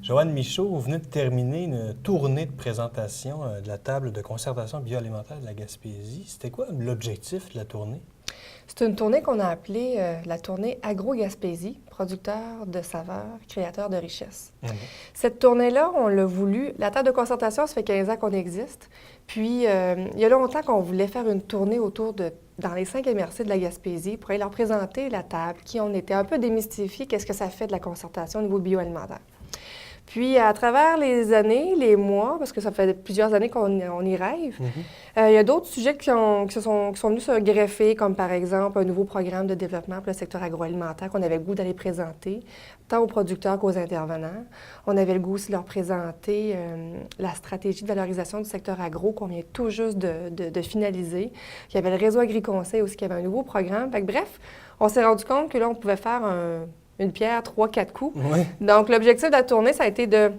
Joanne Michaud, vous venez de terminer une tournée de présentation de la table de concertation bioalimentaire de la Gaspésie. C'était quoi l'objectif de la tournée? C'est une tournée qu'on a appelée la tournée Agro-Gaspésie, producteur de saveurs, créateur de richesses. Cette tournée-là, on l'a voulu. La table de concertation, ça fait 15 ans qu'on existe. Puis, il y a longtemps qu'on voulait faire une tournée dans les 5 MRC de la Gaspésie pour aller leur présenter la table, qui on était un peu démystifiés, qu'est-ce que ça fait de la concertation au niveau bioalimentaire. Puis, à travers les années, les mois, parce que ça fait plusieurs années qu'on y rêve, il y a d'autres sujets qui sont venus se greffer, comme par exemple un nouveau programme de développement pour le secteur agroalimentaire qu'on avait le goût d'aller présenter, tant aux producteurs qu'aux intervenants. On avait le goût aussi de leur présenter la stratégie de valorisation du secteur agro qu'on vient tout juste de finaliser. Il y avait le réseau Agri-Conseil aussi qui avait un nouveau programme. Fait que, bref, on s'est rendu compte que là, on pouvait faire une pierre, 3-4 coups. Oui. Donc, l'objectif de la tournée, ça a été de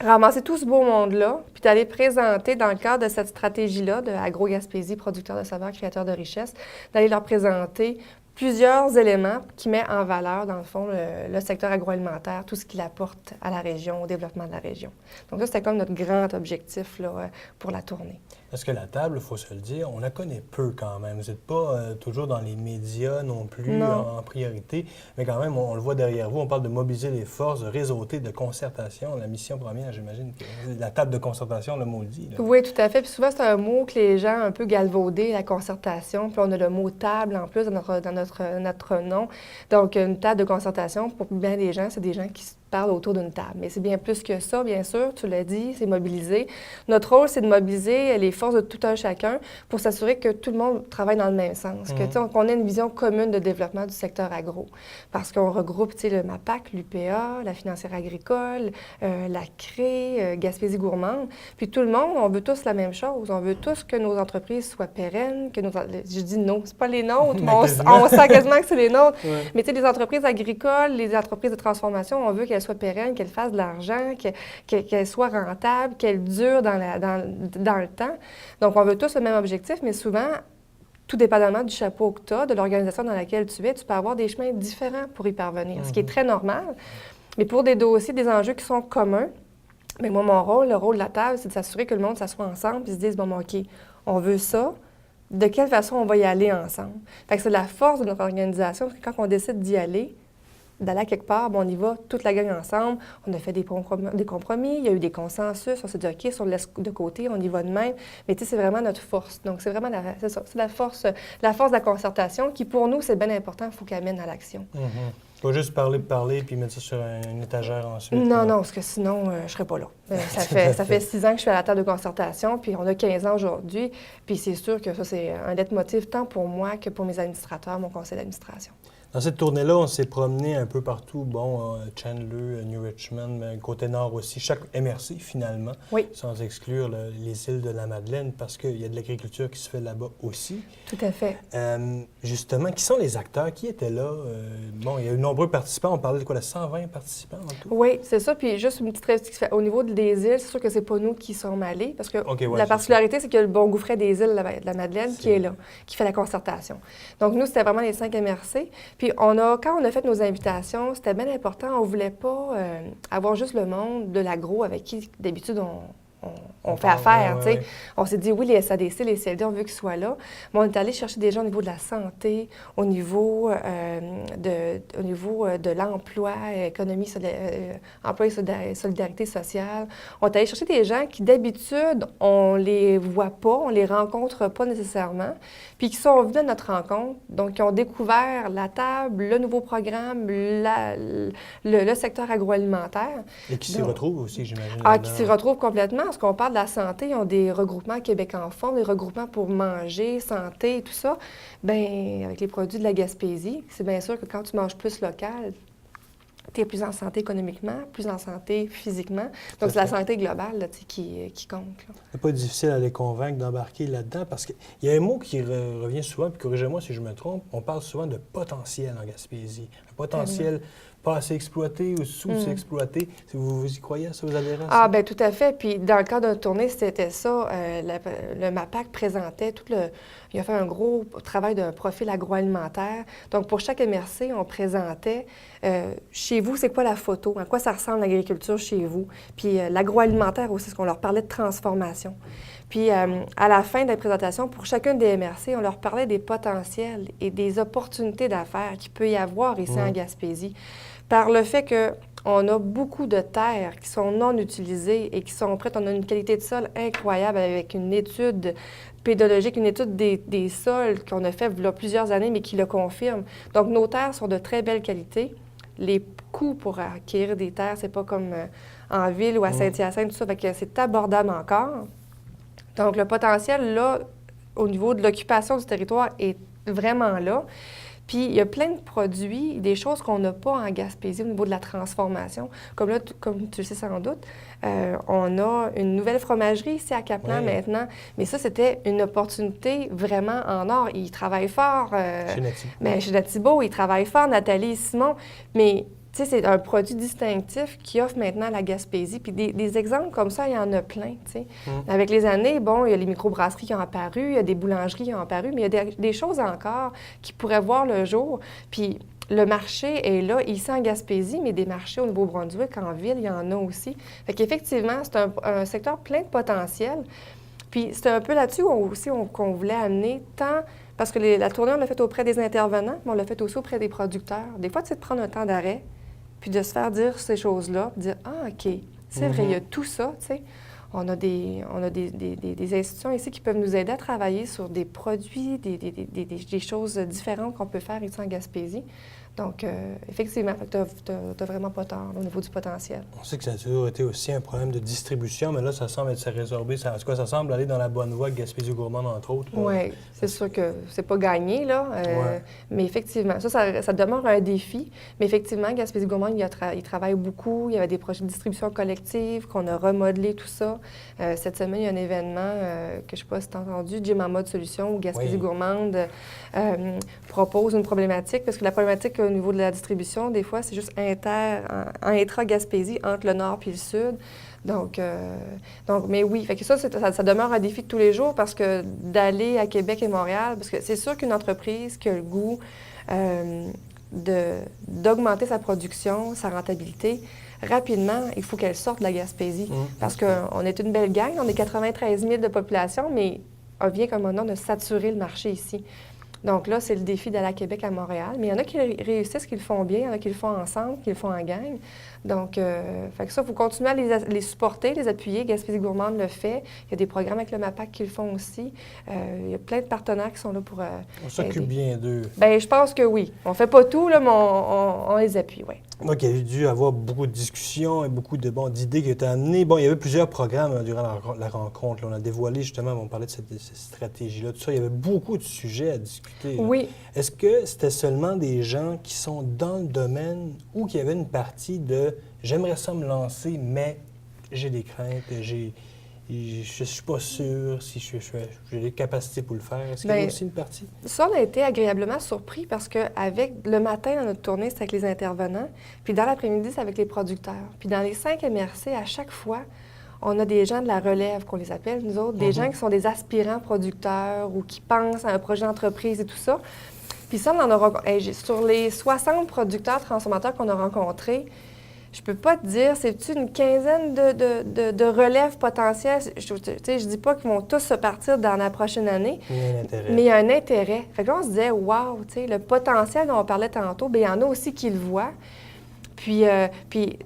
ramasser tout ce beau monde-là, puis d'aller présenter dans le cadre de cette stratégie-là de Agro-Gaspésie, producteur de saveurs, créateur de richesses, d'aller leur présenter plusieurs éléments qui mettent en valeur, dans le fond, le secteur agroalimentaire, tout ce qu'il apporte à la région, au développement de la région. Donc ça, c'était comme notre grand objectif là, pour la tournée. Parce que la table, il faut se le dire, on la connaît peu quand même. Vous n'êtes pas toujours dans les médias non plus en priorité, mais quand même, on le voit derrière vous, on parle de mobiliser les forces, de réseauter, de concertation. La mission première, j'imagine, que la table de concertation, le mot le dit. Là. Oui, tout à fait. Puis souvent, c'est un mot que les gens un peu galvaudés, la concertation. Puis on a le mot table en plus dans notre nom. Donc, une table de concertation, pour bien des gens, c'est des gens qui se parlent autour d'une table. Mais c'est bien plus que ça, bien sûr, tu l'as dit, c'est mobiliser. Notre rôle, c'est de mobiliser les forces de tout un chacun pour s'assurer que tout le monde travaille dans le même sens, qu'on ait une vision commune de développement du secteur agro. Parce qu'on regroupe, le MAPAC, l'UPA, la financière agricole, la CRE, Gaspésie gourmande. Puis tout le monde, on veut tous la même chose. On veut tous que nos entreprises soient pérennes, je dis non, c'est pas les nôtres, mais on sent quasiment que c'est les nôtres. Ouais. Mais tu sais, les entreprises agricoles, les entreprises de transformation, on veut qu'elles soient pérennes, qu'elles fassent de l'argent, qu'elles soient rentables, qu'elles durent dans le temps. Donc, on veut tous le même objectif, mais souvent, tout dépendamment du chapeau que tu as, de l'organisation dans laquelle tu es, tu peux avoir des chemins différents pour y parvenir, ce qui est très normal. Mais pour des dossiers, des enjeux qui sont communs, bien, moi, mon rôle, le rôle de la table, c'est de s'assurer que le monde s'assoit ensemble et se dise, bon, OK, on veut ça. De quelle façon on va y aller ensemble? Fait que c'est la force de notre organisation, parce que quand on décide d'y aller, d'aller à quelque part, bon, on y va, toute la gang ensemble. On a fait des compromis, il y a eu des consensus, on s'est dit, OK, si on le laisse de côté, on y va de même. Mais tu sais, c'est vraiment notre force. Donc, c'est vraiment la force de la concertation qui, pour nous, c'est bien important, il faut qu'elle mène à l'action. Pas juste parler, puis mettre ça sur une étagère ensuite. Non, parce que sinon, je ne serais pas là. Ça fait 6 ans que je suis à la table de concertation, puis on a 15 ans aujourd'hui. Puis c'est sûr que ça, c'est un leitmotiv tant pour moi que pour mes administrateurs, mon conseil d'administration. Dans cette tournée-là, on s'est promené un peu partout. Bon, Chandler, New Richmond, mais côté nord aussi. Chaque MRC, finalement, sans exclure les îles de la Madeleine, parce qu'il y a de l'agriculture qui se fait là-bas aussi. Tout à fait. Justement, qui sont les acteurs? Qui étaient là? Bon, il y a eu de nombreux participants. On parlait de quoi, de 120 participants en tout? Oui, c'est ça. Puis juste une petite réflexion. Au niveau des îles, c'est sûr que c'est pas nous qui sommes allés, parce que la particularité, c'est qu'il y a le Bon Gouffret des îles de la Madeleine qui est là, qui fait la concertation. Donc, nous, c'était vraiment les 5 MRC. Puis quand on a fait nos invitations, c'était bien important. On ne voulait pas avoir juste le monde de l'agro avec qui, d'habitude, on fait affaire. Ouais. On s'est dit, oui, les SADC, les CLD, on veut qu'ils soient là. Mais on est allé chercher des gens au niveau de la santé, au niveau de l'emploi, emploi et solidarité sociale. On est allé chercher des gens qui, d'habitude, on les voit pas, on les rencontre pas nécessairement, puis qui sont venus à notre rencontre, donc qui ont découvert la table, le nouveau programme, le secteur agroalimentaire. Et qui s'y retrouvent aussi, j'imagine. Qui s'y retrouvent complètement. Parce qu'on parle de la santé, ils ont des regroupements Québec en forme, des regroupements pour manger, santé et tout ça. Bien, avec les produits de la Gaspésie, c'est bien sûr que quand tu manges plus local, tu es plus en santé économiquement, plus en santé physiquement. Donc, c'est la santé globale là, qui compte. C'est pas difficile à les convaincre d'embarquer là-dedans parce qu'il y a un mot qui revient souvent, puis corrigez-moi si je me trompe, on parle souvent de potentiel en Gaspésie. Un potentiel pas assez exploité ou sous-exploité. Vous y croyez à ça, vous adhérez à ça? Ah, bien, tout à fait. Puis, dans le cadre d'une tournée, c'était ça. Le MAPAC présentait tout le... Il a fait un gros travail de profil agroalimentaire. Donc, pour chaque MRC, on présentait chez vous, c'est quoi la photo? À quoi ça ressemble l'agriculture chez vous? Puis, l'agroalimentaire aussi, parce qu'on leur parlait de transformation. Puis, à la fin de la présentation, pour chacune des MRC, on leur parlait des potentiels et des opportunités d'affaires qu'il peut y avoir ici en Gaspésie. Par le fait qu'on a beaucoup de terres qui sont non utilisées et qui sont prêtes. On a une qualité de sol incroyable avec une étude pédologique, une étude des sols qu'on a fait il y a plusieurs années, mais qui le confirme. Donc, nos terres sont de très belle qualité. Les coûts pour acquérir des terres, c'est pas comme en ville ou à Saint-Hyacinthe, tout ça. Fait que c'est abordable encore. Donc, le potentiel, là, au niveau de l'occupation du territoire, est vraiment là. Puis, il y a plein de produits, des choses qu'on n'a pas en Gaspésie au niveau de la transformation. Comme là, comme tu le sais sans doute, on a une nouvelle fromagerie ici à Caplan maintenant. Mais ça, c'était une opportunité vraiment en or. Ils travaillent fort. Chez Natibo. Bien, chez Natibo, ils travaillent fort, Nathalie et Simon. Mais tu sais, c'est un produit distinctif qui offre maintenant la Gaspésie. Puis des exemples comme ça, il y en a plein, tu sais. Avec les années, bon, il y a les microbrasseries qui ont apparu, il y a des boulangeries qui ont apparu, mais il y a des choses encore qui pourraient voir le jour. Puis le marché est là, ici en Gaspésie, mais des marchés au Nouveau-Brunswick, en ville, il y en a aussi. Fait qu'effectivement, c'est un secteur plein de potentiel. Puis c'est un peu là-dessus qu'on voulait amener tant... Parce que la tournée, on l'a faite auprès des intervenants, mais on l'a faite aussi auprès des producteurs. Des fois, tu sais, de prendre un temps d'arrêt, puis de se faire dire ces choses-là, puis dire « Ah, OK, c'est vrai, il y a tout ça, tu sais. » On a des institutions ici qui peuvent nous aider à travailler sur des produits, des choses différentes qu'on peut faire ici en Gaspésie. Donc, effectivement, tu n'as vraiment pas tort au niveau du potentiel. On sait que ça a toujours été aussi un problème de distribution, mais là, ça semble être résorbé. En tout cas, ça semble aller dans la bonne voie, Gaspésie gourmande, entre autres. Oui, c'est sûr que c'est pas gagné, là. Mais effectivement, ça demeure un défi. Mais effectivement, Gaspésie gourmande, il travaille beaucoup. Il y avait des projets de distribution collective qu'on a remodelé, tout ça. Cette semaine, il y a un événement que je ne sais pas si tu as entendu, Gym en mode solution, où Gaspésie gourmande propose une problématique, parce que la problématique au niveau de la distribution, des fois, c'est juste intra-Gaspésie, entre le nord et le sud. Donc, mais oui, fait que ça demeure un défi de tous les jours parce que d'aller à Québec et Montréal, parce que c'est sûr qu'une entreprise qui a le goût d'augmenter sa production, sa rentabilité, rapidement, il faut qu'elle sorte de la Gaspésie. Parce qu'on est une belle gang, on est 93 000 de population, mais on vient comme un nom de saturer le marché ici. Donc là, c'est le défi d'aller à Québec, à Montréal. Mais il y en a qui réussissent, qui le font bien, il y en a qui le font ensemble, qui le font en gang. Donc, fait que ça, il faut continuer à les supporter, les appuyer. Gaspésie gourmande le fait. Il y a des programmes avec le MAPAC qui le font aussi. Il y a plein de partenaires qui sont là pour on s'occupe bien d'eux. Bien, je pense que oui. On ne fait pas tout, là, mais on les appuie, oui. Donc, il y a dû avoir beaucoup de discussions et beaucoup d'idées qui ont été amenées. Bon, il y avait plusieurs programmes durant la rencontre. Là. On a dévoilé, justement, on parlait de cette stratégie-là, tout ça. Il y avait beaucoup de sujets à discuter. Là. Oui. Est-ce que c'était seulement des gens qui sont dans le domaine ou qu'il y avait une partie de « j'aimerais ça me lancer, mais j'ai des craintes, je ne suis pas sûr si j'ai les capacités pour le faire ». Est-ce qu'il y avait aussi une partie? Ça, on a été agréablement surpris parce qu'avec le matin, dans notre tournée, c'était avec les intervenants. Puis dans l'après-midi, c'est avec les producteurs. Puis dans les 5 MRC, à chaque fois, on a des gens de la relève, qu'on les appelle, nous autres, des gens qui sont des aspirants producteurs ou qui pensent à un projet d'entreprise et tout ça. Puis ça, on en a sur les 60 producteurs transformateurs qu'on a rencontrés, je peux pas te dire, c'est une quinzaine de relèves potentielles. Je dis pas qu'ils vont tous se partir dans la prochaine année, mais il y a un intérêt. Fait que là, on se disait, wow, le potentiel dont on parlait tantôt, bien, il y en a aussi qui le voient. Puis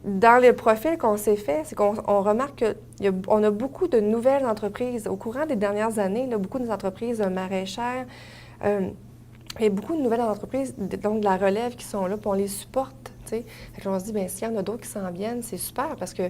dans le profil qu'on s'est fait, c'est qu'on remarque qu'on a beaucoup de nouvelles entreprises. Au courant des dernières années, là, beaucoup d'entreprises maraîchères, il y a beaucoup de nouvelles entreprises, donc de la relève, qui sont là, puis on les supporte. Fait que on se dit, bien, s'il y en a d'autres qui s'en viennent, c'est super, parce que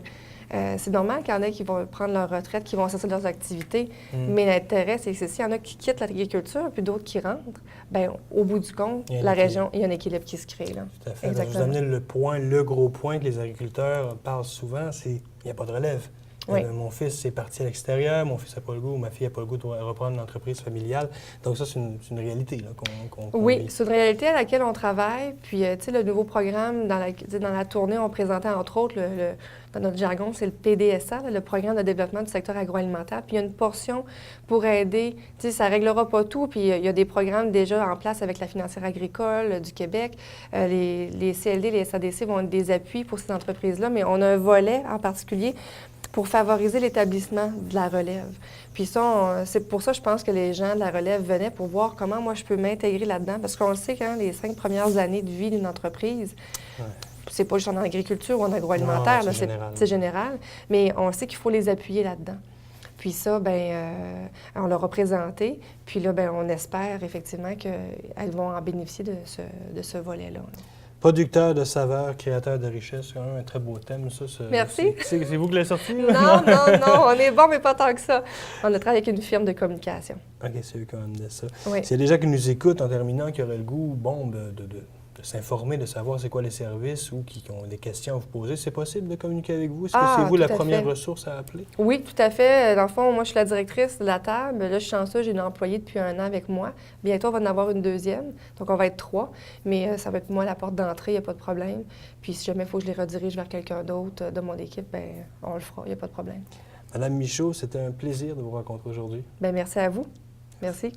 c'est normal qu'il y en ait qui vont prendre leur retraite, qui vont cesser leurs activités. Mais l'intérêt, c'est que s'il y en a qui quittent l'agriculture, puis d'autres qui rentrent, bien, au bout du compte, la région, il y a un équilibre qui se crée. Là. Tout à fait. Exactement. Vous amenez le gros point que les agriculteurs parlent souvent, c'est qu'il n'y a pas de relève. Oui. Mon fils est parti à l'extérieur, mon fils n'a pas le goût, ma fille n'a pas le goût de reprendre l'entreprise familiale. Donc ça, c'est une réalité là, qu'on Oui, vit. c'est une réalité à laquelle on travaille. Puis, tu sais, le nouveau programme, dans la tournée, on présentait entre autres, dans notre jargon, c'est le PDSA, là, le Programme de développement du secteur agroalimentaire. Puis, il y a une portion pour aider. Tu sais, ça ne réglera pas tout. Puis, il y a des programmes déjà en place avec la financière agricole du Québec. Les CLD, les SADC vont être des appuis pour ces entreprises-là. Mais on a un volet en particulier pour favoriser l'établissement de la relève. Puis ça, c'est pour ça, je pense que les gens de la relève venaient pour voir comment moi je peux m'intégrer là-dedans. Parce qu'on le sait, quand les 5 premières années de vie d'une entreprise, c'est pas juste en agriculture ou en agroalimentaire, Non, c'est général, mais on sait qu'il faut les appuyer là-dedans. Puis ça, on l'a représenté. Puis là, on espère effectivement qu'elles vont en bénéficier de ce volet-là. Producteur de saveurs, créateur de richesse, c'est quand même un très beau thème, ça. Merci. C'est vous qui l'avez sorti? Non, on est bon, mais pas tant que ça. On a travaillé avec une firme de communication. OK, c'est eux qui ont amené ça. Oui. S'il y a des gens qui nous écoutent en terminant, qui auraient le goût, de s'informer, de savoir c'est quoi les services ou qui ont des questions à vous poser, c'est possible de communiquer avec vous? Est-ce que c'est vous la première ressource à appeler? Oui, tout à fait. Dans le fond, moi, je suis la directrice de la table. Là, je suis chanceuse, j'ai une employée depuis 1 an avec moi. Bientôt, on va en avoir une deuxième. Donc, on va être 3. Mais ça va être moi la porte d'entrée, il n'y a pas de problème. Puis, si jamais il faut que je les redirige vers quelqu'un d'autre de mon équipe, on le fera, il n'y a pas de problème. Madame Michaud, c'était un plaisir de vous rencontrer aujourd'hui. Merci à vous. Merci.